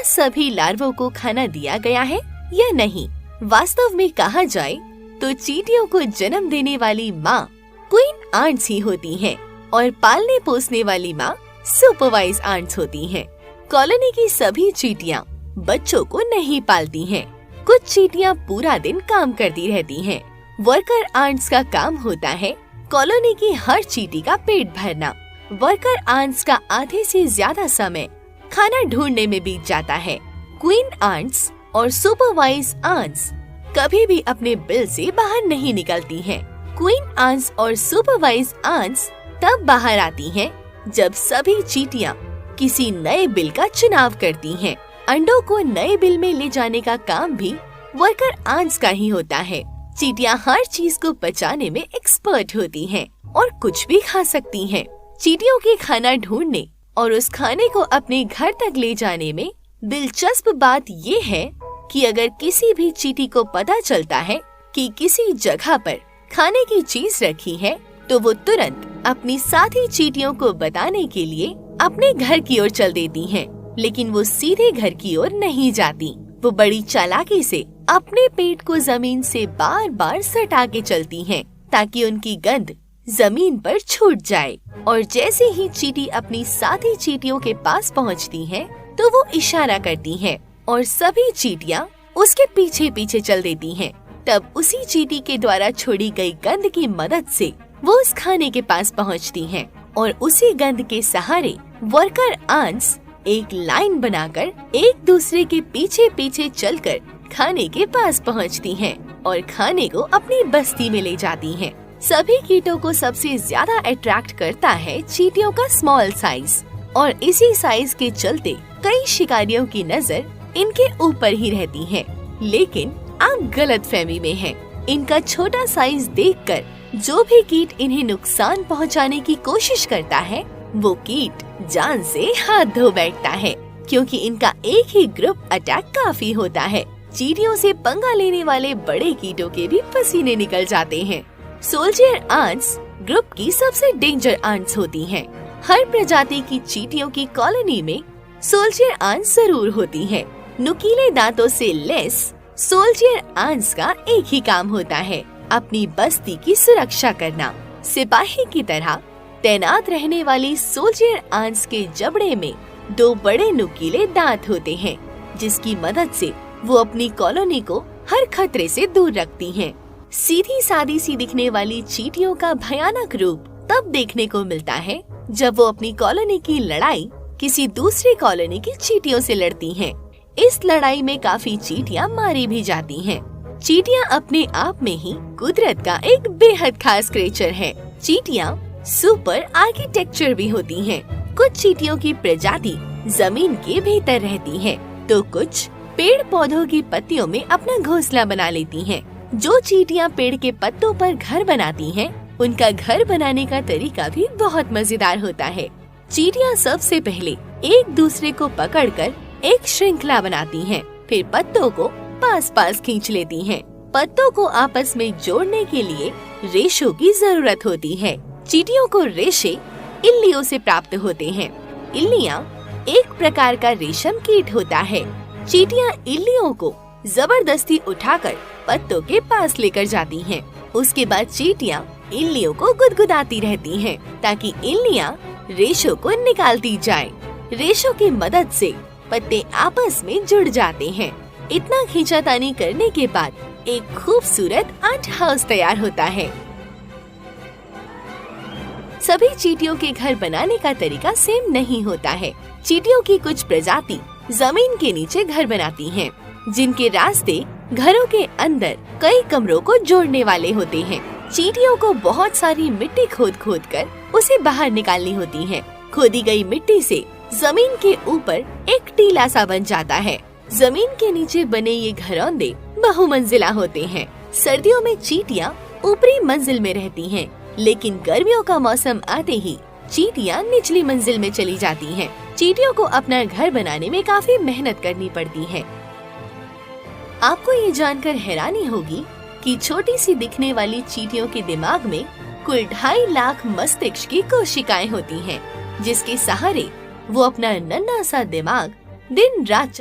सभी लार्वों को खाना दिया गया है या नहीं? वास्तव में कहा जाए तो चींटियों को जन्म देने वाली माँ क्वीन आंट्स ही होती हैं और पालने पोसने वाली माँ सुपरवाइज आंट्स होती हैं। कॉलोनी की सभी चींटियाँ बच्चों को नहीं पालती हैं। कुछ चींटियाँ पूरा दिन काम करती रहती हैं। वर्कर आंट्स का काम होता है कॉलोनी की हर चींटी का पेट भरना। वर्कर आंट्स का आधे से ज्यादा समय खाना ढूंढने में बीत जाता है। क्वीन आंट्स और सुपरवाइज आंट्स कभी भी अपने बिल से बाहर नहीं निकलती हैं। क्वीन आंट्स और सुपरवाइज आंट्स तब बाहर आती हैं जब सभी चींटियाँ किसी नए बिल का चुनाव करती हैं। अंडों को नए बिल में ले जाने का काम भी वर्कर आंट्स का ही होता है। चींटियाँ हर चीज को पचाने में एक्सपर्ट होती हैं और कुछ भी खा सकती हैं। चींटियों के खाना ढूंढने और उस खाने को अपने घर तक ले जाने में दिलचस्प बात ये है कि अगर किसी भी चींटी को पता चलता है कि किसी जगह पर खाने की चीज रखी है तो वो तुरंत अपनी साथी चींटियों को बताने के लिए अपने घर की ओर चल देती हैं। लेकिन वो सीधे घर की ओर नहीं जाती। वो बड़ी चालाकी से अपने पेट को जमीन से बार बार सटा के चलती हैं ताकि उनकी गंध जमीन पर छूट जाए। और जैसे ही चींटी अपनी साथी चींटियों के पास पहुंचती है तो वो इशारा करती है और सभी चींटियां उसके पीछे पीछे चल देती हैं। तब उसी चींटी के द्वारा छोड़ी गई गंध की मदद से वो उस खाने के पास पहुंचती हैं और उसी गंध के सहारे वर्कर आंट्स एक लाइन बनाकर एक दूसरे के पीछे पीछे चलकर खाने के पास पहुंचती हैं और खाने को अपनी बस्ती में ले जाती हैं। सभी कीटों को सबसे ज्यादा अट्रैक्ट करता है चींटियों का स्मॉल साइज और इसी साइज के चलते कई शिकारियों की नजर इनके ऊपर ही रहती है। लेकिन आप गलतफहमी में हैं। इनका छोटा साइज देखकर जो भी कीट इन्हें नुकसान पहुंचाने की कोशिश करता है वो कीट जान से हाथ धो बैठता है, क्योंकि इनका एक ही ग्रुप अटैक काफी होता है। चींटियों से पंगा लेने वाले बड़े कीटों के भी पसीने निकल जाते हैं। सोल्जर आंट्स ग्रुप की सबसे डेंजर आंट्स होती हैं। हर प्रजाति की चींटियों की कॉलोनी में सोल्जर आंट्स जरूर होती हैं। नुकीले दांतों से लेस सोल्जर आंट्स का एक ही काम होता है, अपनी बस्ती की सुरक्षा करना। सिपाही की तरह तैनात रहने वाली सोल्जर आंट्स के जबड़े में 2 बड़े नुकीले दांत होते हैं, जिसकी मदद से वो अपनी कॉलोनी को हर खतरे से दूर रखती हैं। सीधी सादी सी दिखने वाली चींटियों का भयानक रूप तब देखने को मिलता है जब वो अपनी कॉलोनी की लड़ाई किसी दूसरी कॉलोनी की चींटियों से लड़ती हैं। इस लड़ाई में काफी चींटियां मारी भी जाती हैं। चींटियां अपने आप में ही कुदरत का एक बेहद खास क्रिएचर है। चींटियां सुपर आर्किटेक्चर भी होती हैं। कुछ चींटियों की प्रजाति जमीन के भीतर रहती है तो कुछ पेड़ पौधों की पत्तियों में अपना घोंसला बना लेती हैं। जो चींटियां पेड़ के पत्तों पर घर बनाती हैं, उनका घर बनाने का तरीका भी बहुत मजेदार होता है। चींटियां सबसे पहले एक दूसरे को पकड़कर एक श्रृंखला बनाती हैं, फिर पत्तों को पास पास खींच लेती हैं। पत्तों को आपस में जोड़ने के लिए रेशों की जरूरत होती है। चींटियों को रेशे इल्लियों से प्राप्त होते हैं। इल्लियां एक प्रकार का रेशम कीट होता है। चींटियां इल्लियों को जबरदस्ती उठाकर पत्तों के पास लेकर जाती हैं। उसके बाद चींटियां इल्लियों को गुदगुदाती रहती हैं ताकि इल्लियां रेशों को निकालती जाए। रेशों की मदद से पत्ते आपस में जुड़ जाते हैं। इतना खींचातानी करने के बाद एक खूबसूरत आंट हाउस तैयार होता है। सभी चींटियों के घर बनाने का तरीका सेम नहीं होता है। चींटियों की कुछ प्रजाति जमीन के नीचे घर बनाती हैं, जिनके रास्ते घरों के अंदर कई कमरों को जोड़ने वाले होते हैं। चींटियों को बहुत सारी मिट्टी खोद खोद कर उसे बाहर निकालनी होती है। खोदी गई मिट्टी से जमीन के ऊपर एक टीला सा बन जाता है। जमीन के नीचे बने ये घरौंदे बहुमंजिला होते हैं। सर्दियों में चींटियां ऊपरी मंजिल में रहती हैं, लेकिन गर्मियों का मौसम आते ही चींटियां निचली मंजिल में चली जाती हैं। चींटियों को अपना घर बनाने में काफी मेहनत करनी पड़ती है। आपको ये जानकर हैरानी होगी कि छोटी सी दिखने वाली चींटियों के दिमाग में कुल 2.5 लाख मस्तिष्क की कोशिकाएं होती हैं, जिसके सहारे वो अपना नन्हा सा दिमाग दिन रात